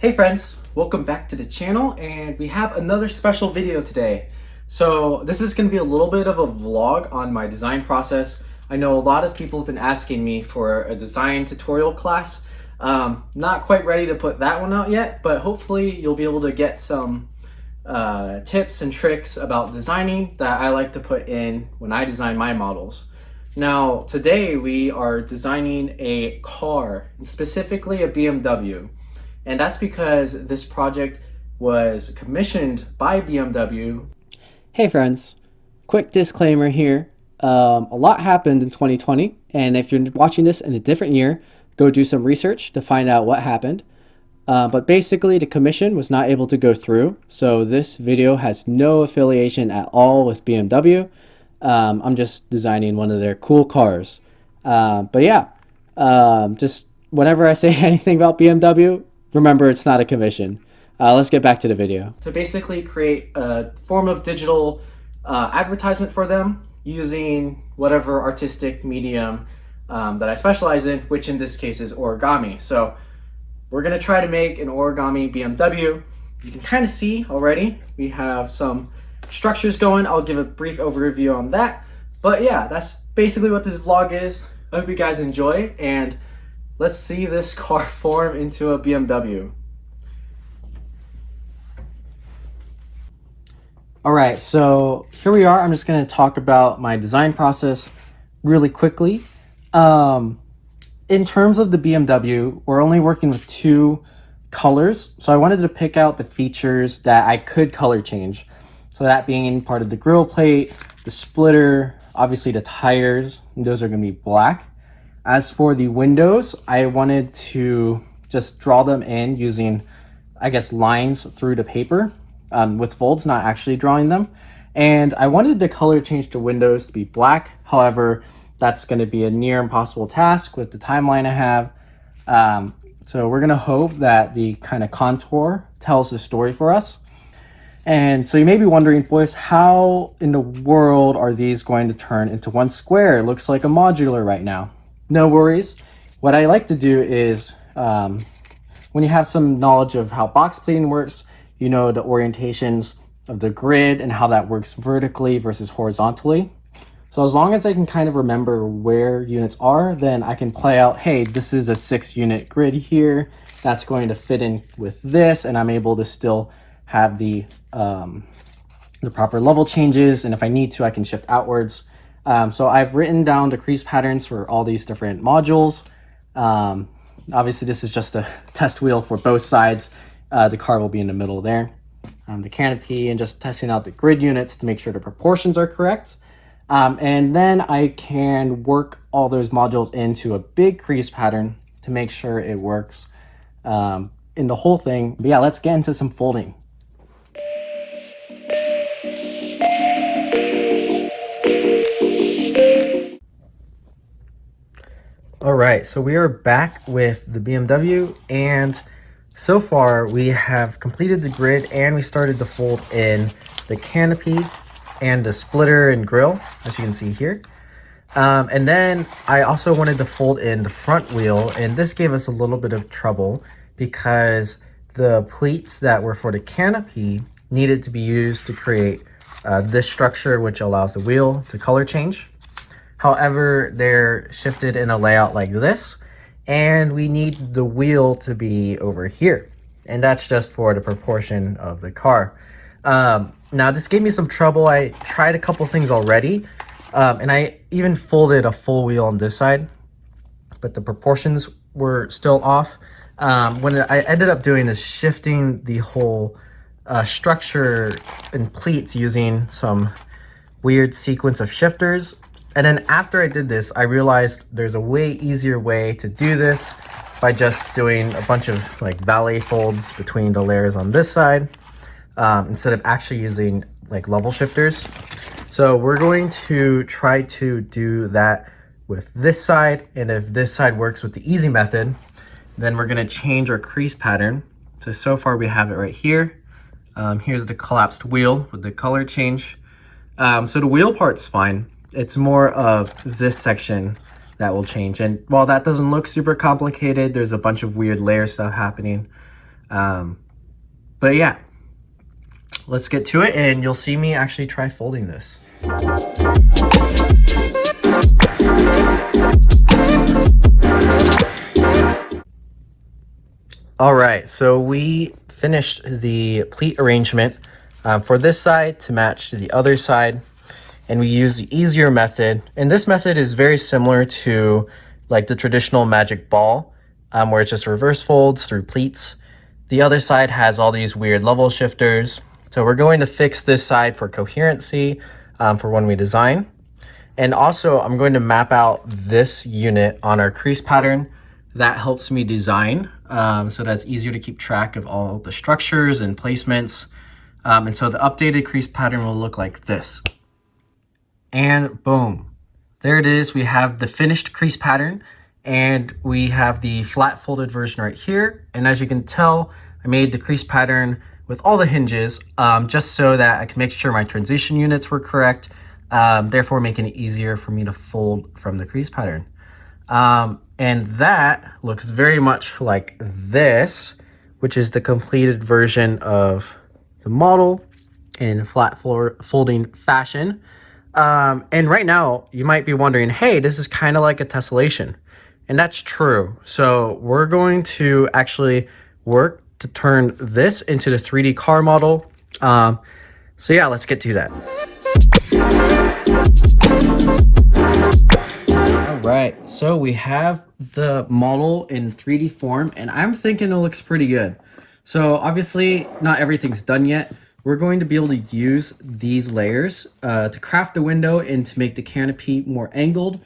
Hey friends, welcome back to the channel, and we have another special video today. So this is going to be a little bit of a vlog on my design process. I know a lot of people have been asking me for a design tutorial class. Not quite ready to put that one out yet, but hopefully you'll be able to get some tips and tricks about designing that I like to put in when I design my models. Now today we are designing a car, specifically a BMW. And that's because this project was commissioned by BMW. Hey friends, quick disclaimer here. A lot happened in 2020, and if you're watching this in a different year, go do some research to find out what happened. But basically, the commission was not able to go through, so this video has no affiliation at all with BMW. I'm just designing one of their cool cars. But yeah, just whenever I say anything about BMW, remember it's not a commission. Let's get back to the video. To basically create a form of digital advertisement for them using whatever artistic medium that I specialize in, which in this case is origami. So we're going to try to make an origami BMW. You can kind of see already we have some structures going. I'll give a brief overview on that. But yeah, that's basically what this vlog is. I hope you guys enjoy, and let's see this car form into a BMW. All right, so here we are. I'm just going to talk about my design process really quickly. In terms of the BMW, we're only working with two colors. So I wanted to pick out the features that I could color change. So that being part of the grille plate, the splitter, obviously the tires, those are going to be black. As for the windows, I wanted to just draw them in using, I guess, lines through the paper with folds, not actually drawing them. And I wanted the color change to windows to be black. However, that's going to be a near impossible task with the timeline I have. So we're going to hope that the kind of contour tells the story for us. And so you may be wondering, boys, how in the world are these going to turn into one square? It looks like a modular right now. No worries. What I like to do is when you have some knowledge of how box plating works, you know the orientations of the grid and how that works vertically versus horizontally. So as long as I can kind of remember where units are, then I can play out, hey, this is a 6-unit grid here. That's going to fit in with this, and I'm able to still have the proper level changes. And if I need to, I can shift outwards. So I've written down the crease patterns for all these different modules. Obviously, this is just a test wheel for both sides. The car will be in the middle there. The canopy, and just testing out the grid units to make sure the proportions are correct. And then I can work all those modules into a big crease pattern to make sure it works in the whole thing. But yeah, let's get into some folding. All right, so we are back with the BMW, and so far we have completed the grid and we started to fold in the canopy and the splitter and grille, as you can see here. And then I also wanted to fold in the front wheel, and this gave us a little bit of trouble because the pleats that were for the canopy needed to be used to create this structure, which allows the wheel to color change. However, they're shifted in a layout like this, and we need the wheel to be over here. And that's just for the proportion of the car. Now, this gave me some trouble. I tried a couple things already, and I even folded a full wheel on this side, but the proportions were still off. What I ended up doing is shifting the whole structure and pleats using some weird sequence of shifters. And then after I did this, I realized there's a way easier way to do this by just doing a bunch of like ballet folds between the layers on this side instead of actually using like level shifters. So we're going to try to do that with this side. And if this side works with the easy method, then we're going to change our crease pattern. So far we have it right here. Here's the collapsed wheel with the color change. So the wheel part's fine. It's more of this section that will change. And while that doesn't look super complicated, there's a bunch of weird layer stuff happening. But yeah, let's get to it, and you'll see me actually try folding this. All right, so we finished the pleat arrangement for this side to match to the other side, and we used the easier method. And this method is very similar to like the traditional magic ball, where it just reverse folds through pleats. The other side has all these weird level shifters. So we're going to fix this side for coherency for when we design. And also I'm going to map out this unit on our crease pattern. That helps me design, so that's easier to keep track of all the structures and placements. And so the updated crease pattern will look like this. And boom, there it is. We have the finished crease pattern, and we have the flat folded version right here. And as you can tell, I made the crease pattern with all the hinges, just so that I can make sure my transition units were correct, therefore making it easier for me to fold from the crease pattern. And that looks very much like this, which is the completed version of the model in flat folding fashion. And right now you might be wondering, hey, this is kind of like a tessellation. And that's true. So we're going to actually work to turn this into the 3D car model. So yeah, let's get to that. All right, so we have the model in 3D form, and I'm thinking it looks pretty good. So obviously not everything's done yet. We're going to be able to use these layers to craft the window and to make the canopy more angled,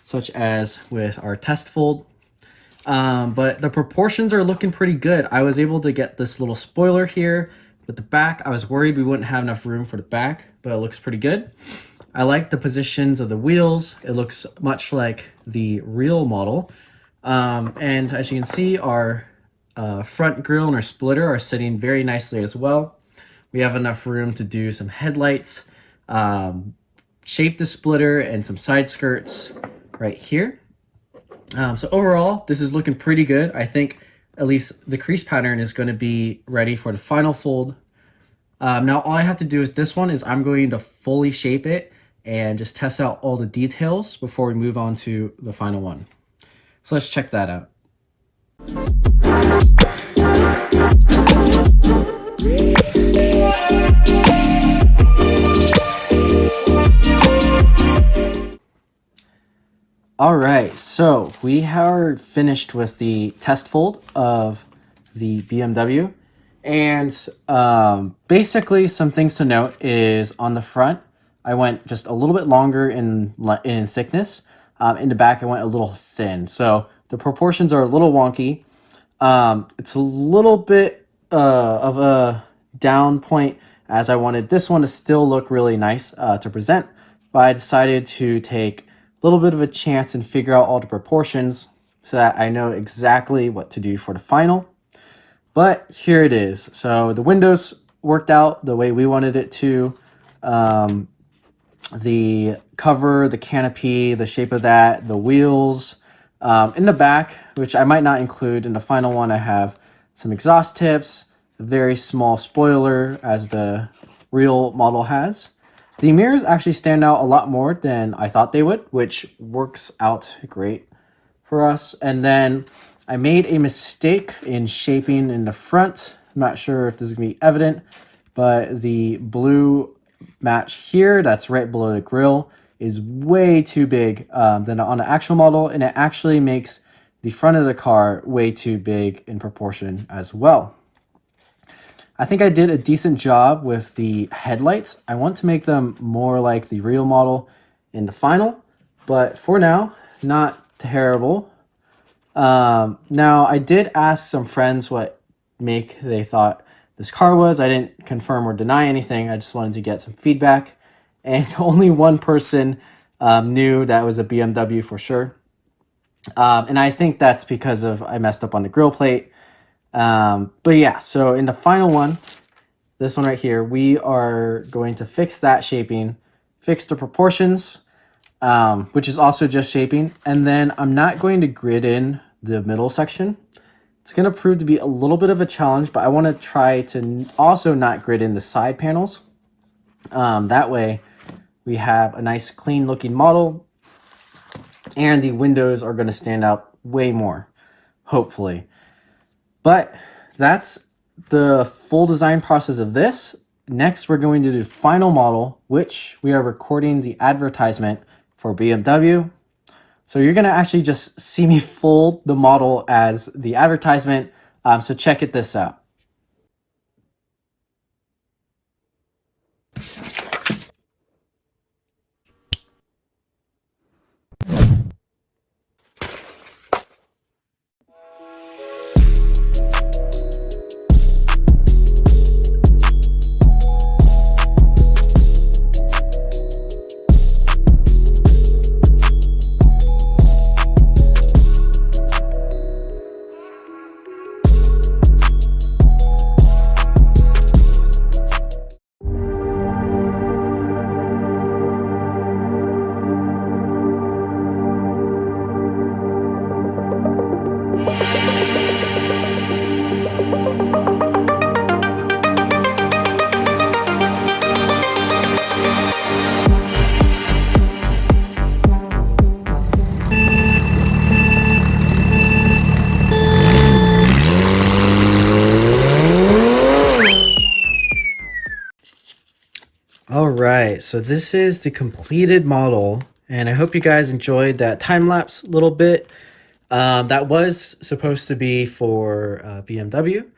such as with our test fold. But the proportions are looking pretty good. I was able to get this little spoiler here with the back. I was worried we wouldn't have enough room for the back, but it looks pretty good. I like the positions of the wheels. It looks much like the real model. And as you can see, our front grille and our splitter are sitting very nicely as well. We have enough room to do some headlights, shape the splitter, and some side skirts right here. So overall, this is looking pretty good. I think at least the crease pattern is going to be ready for the final fold. Now all I have to do with this one is I'm going to fully shape it and just test out all the details before we move on to the final one. So let's check that out. All right, so we are finished with the test fold of the BMW. And basically some things to note is on the front, I went just a little bit longer in thickness. In the back, I went a little thin. So the proportions are a little wonky. It's a little bit of a down point, as I wanted this one to still look really nice to present. But I decided to take a little bit of a chance and figure out all the proportions so that I know exactly what to do for the final. But here it is. So the windows worked out the way we wanted it to. The cover, the canopy, the shape of that, the wheels. In the back, which I might not include in the final one, I have some exhaust tips, a very small spoiler as the real model has. The mirrors actually stand out a lot more than I thought they would, which works out great for us. And then I made a mistake in shaping in the front. I'm not sure if this is going to be evident, but the blue match here that's right below the grille is way too big than on the actual model, and it actually makes the front of the car way too big in proportion as well. I think I did a decent job with the headlights. I want to make them more like the real model in the final, but for now, not terrible. Now, I did ask some friends what make they thought this car was. I didn't confirm or deny anything. I just wanted to get some feedback. And only one person knew that it was a BMW for sure. And I think that's because of I messed up on the grille plate. But yeah, so in the final one, this one right here, we are going to fix that shaping, fix the proportions, which is also just shaping. And then I'm not going to grid in the middle section. It's going to prove to be a little bit of a challenge, but I want to try to also not grid in the side panels. That way we have a nice clean looking model, and the windows are going to stand out way more, hopefully. But that's the full design process of this. Next, we're going to do final model, which we are recording the advertisement for BMW. So you're going to actually just see me fold the model as the advertisement. So check this out. All right, so this is the completed model, and I hope you guys enjoyed that time-lapse little bit. That was supposed to be for BMW,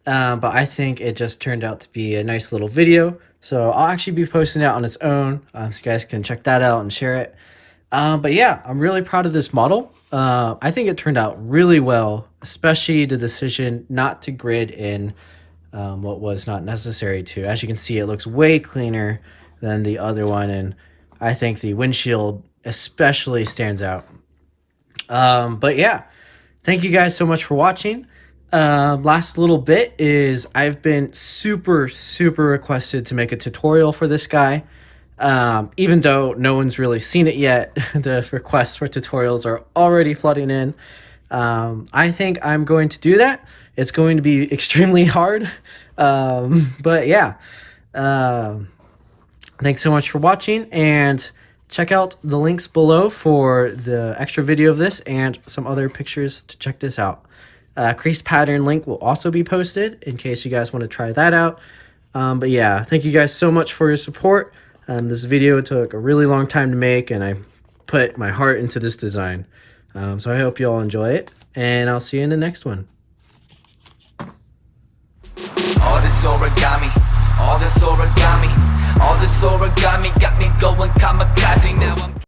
but I think it just turned out to be a nice little video. So I'll actually be posting it on its own, so you guys can check that out and share it. But yeah, I'm really proud of this model. I think it turned out really well, especially the decision not to grid in what was not necessary to. As you can see, it looks way cleaner than the other one, and I think the windshield especially stands out. But yeah, thank you guys so much for watching. Last little bit is I've been super requested to make a tutorial for this guy. Even though no one's really seen it yet, the requests for tutorials are already flooding in. I think I'm going to do that. It's going to be extremely hard. But yeah, thanks so much for watching, and check out the links below for the extra video of this and some other pictures to check this out. Crease pattern link will also be posted in case you guys want to try that out. But yeah, thank you guys so much for your support. This video took a really long time to make, and I put my heart into this design. So I hope you all enjoy it, and I'll see you in the next one. All this origami, all this origami, all this origami got me going kamikaze.